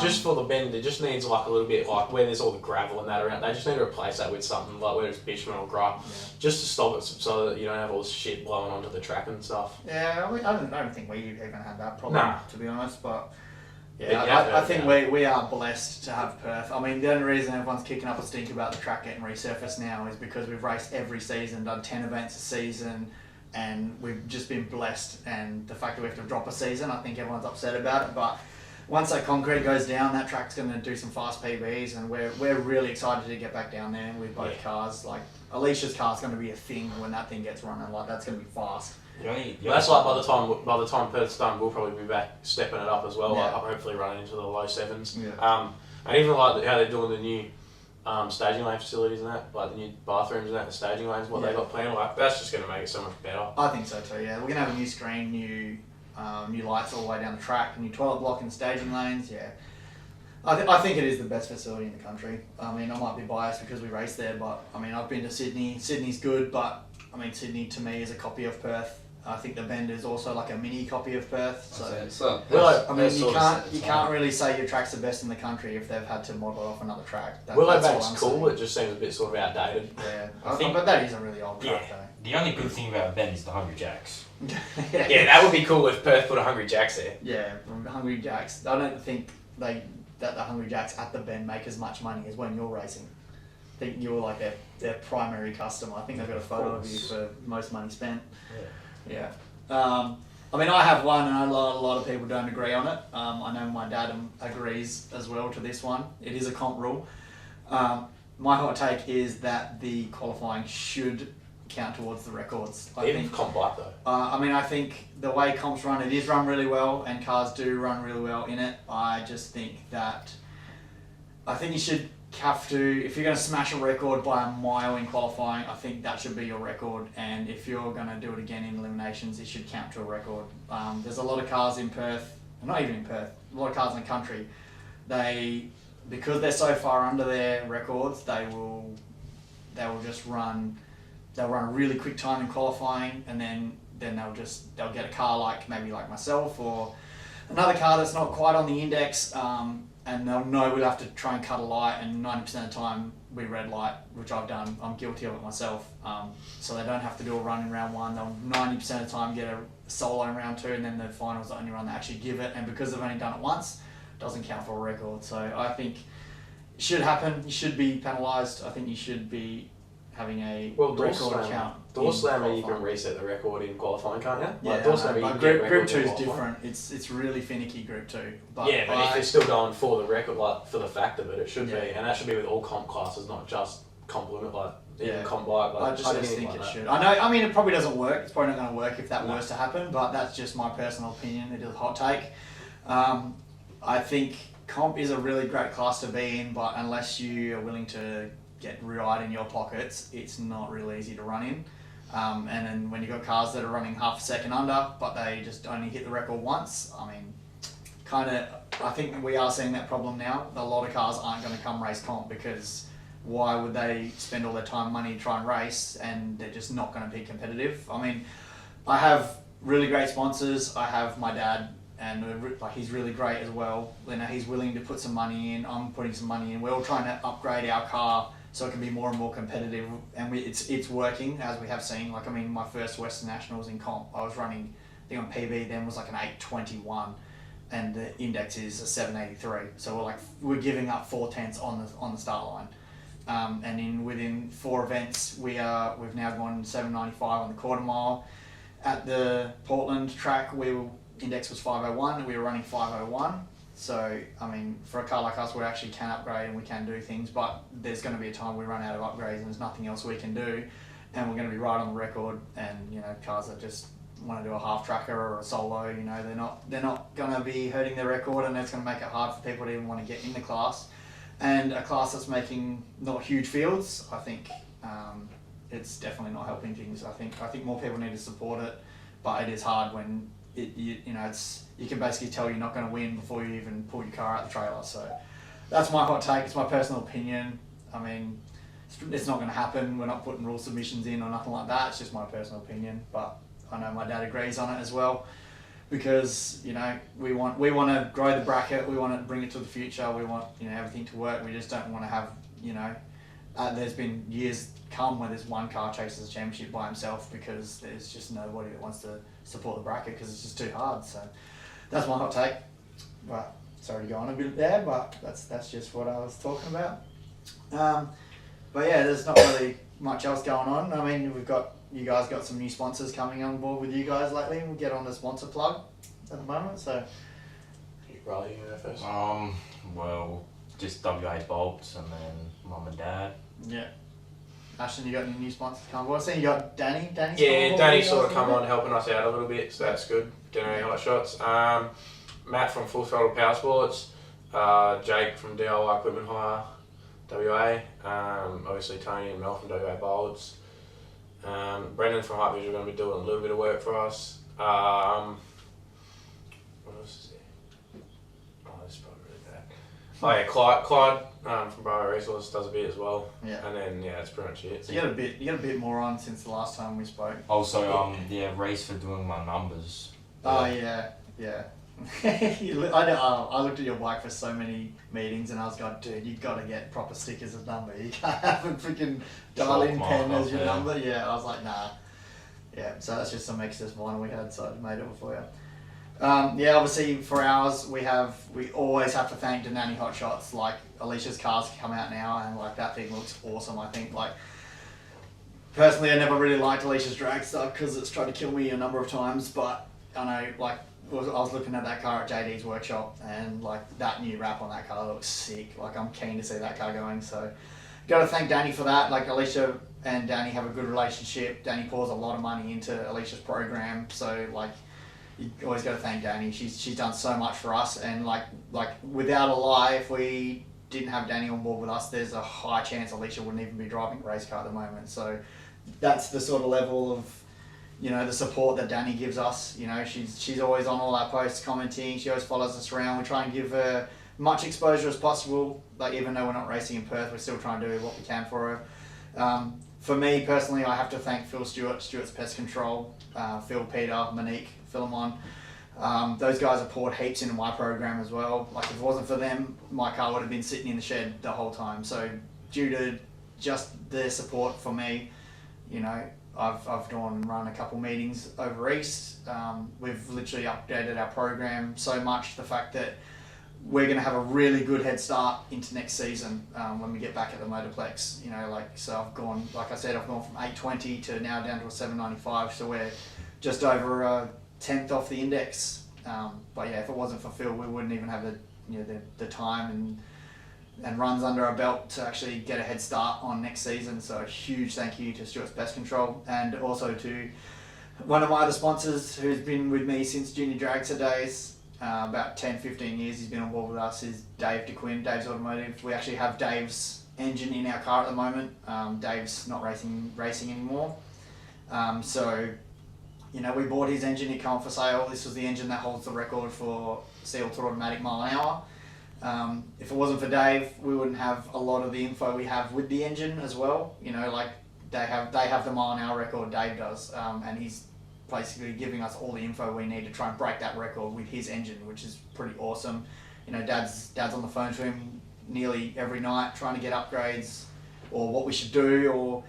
Just for the Bend, it just needs a little bit where there's all the gravel and that around. They just need to replace that with something whether it's bitumen or grass, just to stop it so that you don't have all this shit blowing onto the track and stuff. Yeah, I don't think we even had that problem, to be honest. But I think we are blessed to have Perth. I mean, the only reason everyone's kicking up a stink about the track getting resurfaced now is because we've raced every season, done 10 events a season, and we've just been blessed. And the fact that we have to drop a season, I think everyone's upset about it, but. Once that concrete goes down, that track's going to do some fast PBs, and we're really excited to get back down there with both cars. Alicia's car's going to be a thing when that thing gets running. That's going to be fast. That's by the time Perth's done, we'll probably be back stepping it up as well. Yeah. Hopefully running into the low sevens. Yeah. And even how they're doing the new staging lane facilities and that, the new bathrooms and that, the staging lanes, what they got planned, that's just going to make it so much better. I think so too. Yeah, we're going to have a new screen, new new lights all the way down the track, new toilet block in the staging lanes. Yeah, I think it is the best facility in the country. I mean, I might be biased because we race there, but I mean, I've been to Sydney. Sydney's good, but I mean, Sydney to me is a copy of Perth. I think the Bend is also like a mini copy of Perth. So I mean, you can't really say your track's the best in the country if they've had to model it off another track. Willowbank's cool. It just seems a bit sort of outdated. Yeah, but that is a really old track though. The only good thing about Bend is the Hungry Jacks. Yeah, that would be cool if Perth put a Hungry Jacks there. Yeah, Hungry Jacks. I don't think that the Hungry Jacks at the Bend make as much money as when you're racing. I think you're like their primary customer. I think they've got a photo of you for most money spent. Yeah. I mean, I have one, and a lot of people don't agree on it. I know my dad agrees as well to this one. It is a comp rule. My hot take is that the qualifying should count towards the records. I think comp bike though. I mean, I think the way comps run, it is run really well, and cars do run really well in it. I just think that you should have to, if you're going to smash a record by a mile in qualifying, I think that should be your record. And if you're going to do it again in eliminations, it should count to a record. There's a lot of cars in Perth, not even in Perth, a lot of cars in the country. Because they're so far under their records, they will just run. They'll run a really quick time in qualifying, and then they'll get a car like myself or another car that's not quite on the index. And they'll know we'll have to try and cut a light, and 90% of the time we red light, which I've done. I'm guilty of it myself. So they don't have to do a run in round one. They'll 90% of the time get a solo in round two, and then the final's the only run they actually give it. And because they've only done it once, it doesn't count for a record. So I think it should happen. You should be penalised. I think you should be having a record count. Door slammer, you can reset the record in qualifying, can't you? Yeah, door slammer, but group 2 is different. It's really finicky group 2. But if they're still going for the record, like for the fact of it, it should be, and that should be with all comp classes, not just comp limit, comp bike. I just think it should. I know. I mean, it probably doesn't work. It's probably not going to work if that was to happen. But that's just my personal opinion. It is a hot take. I think comp is a really great class to be in, but unless you are willing to get right in your pockets, it's not really easy to run in. And then when you've got cars that are running half a second under, but they just only hit the record once, I mean, I think we are seeing that problem now. A lot of cars aren't going to come race comp because why would they spend all their time and money to try and race and they're just not going to be competitive? I mean, I have really great sponsors. I have my dad, and he's really great as well. You know, he's willing to put some money in. I'm putting some money in. We're all trying to upgrade our car so it can be more and more competitive, and it's working, as we have seen. Like, I mean, my first Western Nationals in comp, I was running, I think on PB then was like an 821, and the index is a 783. So we're giving up 4/10 on the start line, and within 4 events we've now gone 795 on the quarter mile. At the Portland track, index was 501, and we were running 501. So, I mean, for a car like us, we actually can upgrade and we can do things, but there's going to be a time we run out of upgrades and there's nothing else we can do, and we're going to be right on the record. And, you know, cars that just want to do a half tracker or a solo, you know, they're not going to be hurting their record, and that's going to make it hard for people to even want to get in the class. And a class that's making not huge fields, I think it's definitely not helping things. I think more people need to support it, but it is hard when you can basically tell you're not going to win before you even pull your car out the trailer. So that's my hot take. It's my personal opinion. I mean, it's not going to happen. We're not putting rule submissions in or nothing like that. It's just my personal opinion. But I know my dad agrees on it as well, because, you know, we want to grow the bracket. We want to bring it to the future. We want, you know, everything to work. We just don't want to have, you know, there's been years come where there's one car chases a championship by himself because there's just nobody that wants to support the bracket because it's just too hard. So that's my hot take. But sorry to go on a bit there, but that's just what I was talking about. But yeah, there's not really much else going on. I mean, you guys got some new sponsors coming on board with you guys lately. We'll get on the sponsor plug at the moment. So Riley, you go first. Well, just WA Bolts and then Mum and Dad. Yeah. Ashton, you got any new sponsors coming on board? I see you got Danny. Yeah, Danny's sort of come on helping us out a little bit, so that's good. Doing hot shots. Matt from Full Throttle Power Sports. Jake from DIY Equipment Hire, WA. Obviously Tony and Mel from WA Bolts. Brendan from Hype Visual are going to be doing a little bit of work for us. Oh yeah, Clyde from Bravo Resource does a bit as well. Yeah. And then that's pretty much it. So you got a bit more on since the last time we spoke. Also, race for doing my numbers. Oh yeah. I looked at your bike for so many meetings and I was going, dude, you got to get proper stickers as number. You can't have a freaking dial-in pen as your number. Yeah, I was like, nah. Yeah, so that's just some excess vinyl we had, so I made it for you. Obviously for ours, we always have to thank Denani Hot Shots. Like Alicia's cars come out now, and like that thing looks awesome. I think like personally, I never really liked Alicia's dragster because it's tried to kill me a number of times. But I know like I was looking at that car at JD's workshop, and like that new wrap on that car looks sick. Like I'm keen to see that car going. So got to thank Danny for that. Like Alicia and Danny have a good relationship. Danny pours a lot of money into Alicia's program, so like. You always got to thank Danny. She's done so much for us, and like without a lie, if we didn't have Danny on board with us, there's a high chance Alicia wouldn't even be driving a race car at the moment. So that's the sort of level of the support that Danny gives us. She's always on all our posts commenting. She always follows us around. We try and give her much exposure as possible. Like even though we're not racing in Perth, we're still trying to do what we can for her. For me personally, I have to thank Phil Stewart, Stewart's Pest Control, Phil, Peter, Monique, Philemon. Those guys have poured heaps into my program as well. Like if it wasn't for them, my car would have been sitting in the shed the whole time. So due to just their support for me, I've gone and run a couple meetings over East. We've literally updated our program so much. The fact that we're going to have a really good head start into next season when we get back at the Motorplex. So I've gone, like I said, I've gone from 820 to now down to a 795. So we're just over a 10th off the index. But yeah, if it wasn't for Phil, we wouldn't even have the time and runs under our belt to actually get a head start on next season. So a huge thank you to Stewart's Pest Control, and also to one of my other sponsors who's been with me since Junior Dragster days. About 10-15 years he's been on board with us, is Dave DeQuinn, Dave's Automotive. We actually have Dave's engine in our car at the moment. Dave's not racing anymore. We bought his engine, it came up for sale. This was the engine that holds the record for seal-to automatic mile an hour. If it wasn't for Dave, we wouldn't have a lot of the info we have with the engine as well. Like they have the mile an hour record, Dave does, and he's basically giving us all the info we need to try and break that record with his engine, which is pretty awesome. Dad's on the phone to him nearly every night trying to get upgrades or what we should do, or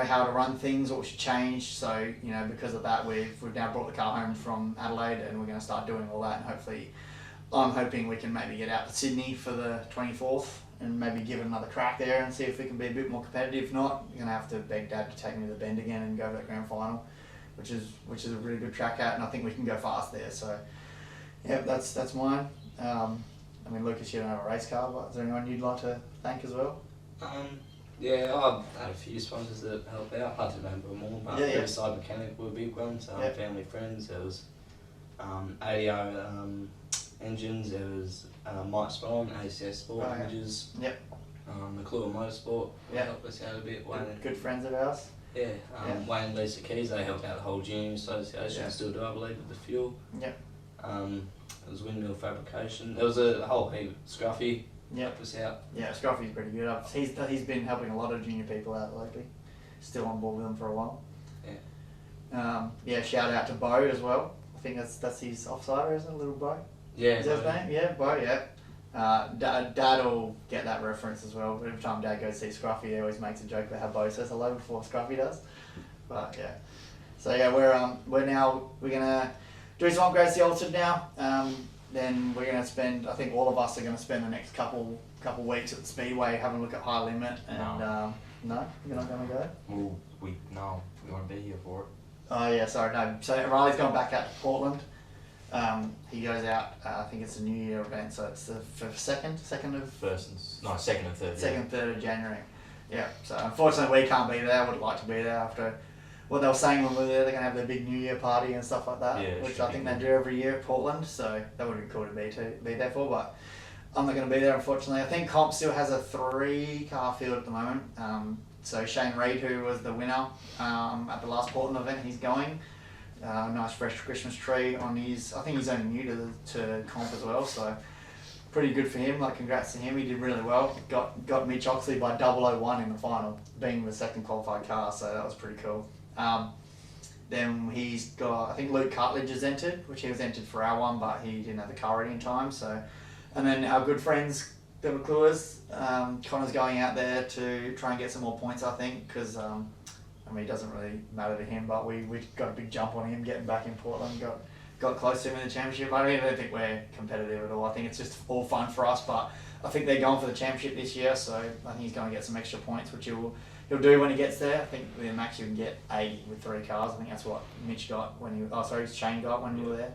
how to run things, what we should change. So because of that, we've now brought the car home from Adelaide, and we're going to start doing all that, and hopefully I'm hoping we can maybe get out to Sydney for the 24th and maybe give it another crack there and see if we can be a bit more competitive. If not, we're going to have to beg Dad to take me to the Bend again and go to that grand final, which is a really good track out, and I think we can go fast there. So yeah, that's mine. Lucas, you don't have a race car, but is there anyone you'd like to thank as well? Yeah, I've had a few sponsors that help out. I don't remember them all, but Riverside Mechanic were a big one. So family friends. There was ADO engines. There was Mike Spawn, ACS Sport Images. Yep. McClure Motorsport helped us out a bit. Good friends of ours. Yeah, Wayne and Lisa Keys, they helped out the whole junior association, still do, I believe, with the fuel. Yep. There was windmill fabrication. There was a whole heap. Scruffy helped us out. Yeah, Scruffy's pretty good. He's been helping a lot of junior people out lately. Still on board with them for a while. Yeah. Shout out to Bo as well. I think that's his offsider, isn't it? Little Bo? Yeah. Is that his name? Yeah, Bo, yeah. Dad will get that reference as well. Every time Dad goes to see Scruffy, he always makes a joke about how Bo says hello before Scruffy does. But yeah, so yeah, we're gonna do some upgrades to the Altered now. Then we're gonna spend. I think all of us are gonna spend the next couple weeks at the Speedway having a look at High Limit. And no, you're not gonna go. Well, we want to be here for it. Oh yeah, sorry, no. So Riley's gone back out to Portland. He goes out. I think it's a New Year event, so it's the second of second and third. Second and third of January. Yeah. So unfortunately, we can't be there. I would like to be there after what they were saying when we were there. They're gonna have their big New Year party and stuff like that, which I think they do every year at Portland. So that would be cool to be there for. But I'm not gonna be there, unfortunately. I think Comp still has a 3-car field at the moment. So Shane Reid, who was the winner at the last Portland event, he's going. Nice fresh Christmas tree on his. I think he's only new to comp as well, so pretty good for him. Like, congrats to him. He did really well. Got Mitch Oxley by 001 in the final, being the second qualified car. So that was pretty cool. Then he's got, I think Luke Cartledge is entered, which he was entered for our one, but he didn't have the car ready in time. So, and then our good friends, the McClures, Connor's going out there to try and get some more points, I think, because I mean, it doesn't really matter to him, but we got a big jump on him getting back in Portland. Got close to him in the championship. I don't think we're competitive at all. I think it's just all fun for us, but I think they're going for the championship this year, so I think he's going to get some extra points, which he'll do when he gets there. I think with the max you can get 80 with 3 cars. I think that's what Mitch got when Shane got when we were there.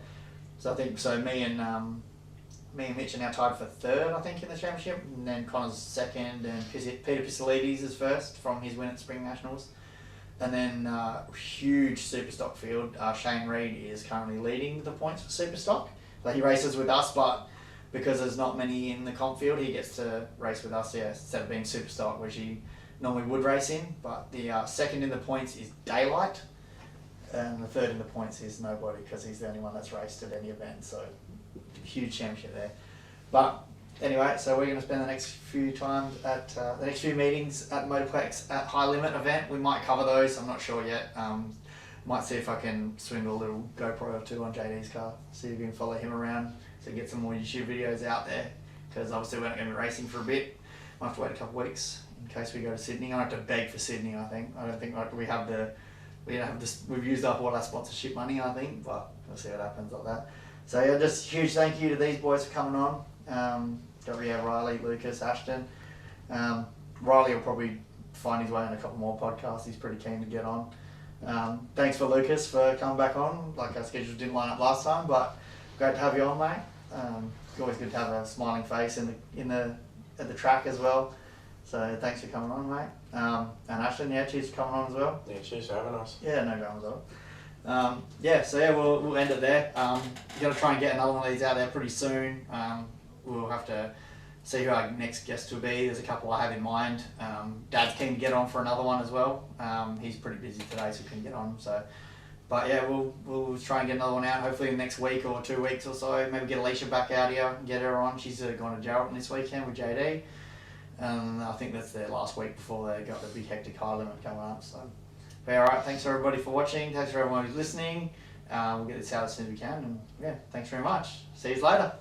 So I think me and Mitch are now tied for 3rd, I think, in the championship, and then Connor's 2nd, and Peter Pisolides is 1st from his win at Spring Nationals. And then huge Superstock field. Shane Reed is currently leading the points for Superstock. Like, he races with us, but because there's not many in the comp field, he gets to race with us, instead of being Superstock, which he normally would race in. But the 2nd in the points is Daylight, and the 3rd in the points is Nobody, because he's the only one that's raced at any event. So huge championship there. But anyway, so we're going to spend the next few times at the next few meetings at Motorplex at High Limit event. We might cover those. I'm not sure yet. Might see if I can swindle a little GoPro or 2 on JD's car. See if we can follow him around to get some more YouTube videos out there. Because obviously we're not going to be racing for a bit. Might have to wait a couple of weeks in case we go to Sydney. I have to beg for Sydney. I don't think we have we've used up all our sponsorship money, I think, but we'll see what happens like that. So yeah, just huge thank you to these boys for coming on. Riley, Lucas, Ashton. Riley will probably find his way on a couple more podcasts. He's pretty keen to get on. Thanks for Lucas for coming back on. Like, our schedules didn't line up last time, but great to have you on, mate. It's always good to have a smiling face at the track as well. So thanks for coming on, mate. And Ashton, cheers for coming on as well. Yeah, cheers for having us. Yeah, no dramas at all. We'll end it there. We've got to try and get another one of these out there pretty soon. We'll have to see who our next guest will be. There's a couple I have in mind. Dad's keen to get on for another one as well. He's pretty busy today, so he couldn't get on. So, but yeah, we'll try and get another one out. Hopefully in the next week or 2 weeks or so. Maybe get Alicia back out here and get her on. She's going to Geraldton this weekend with JD. I think that's their last week before they got the big hectic High Limit coming up. So, but all right, thanks everybody for watching. Thanks for everyone who's listening. We'll get this out as soon as we can. And yeah, thanks very much. See you later.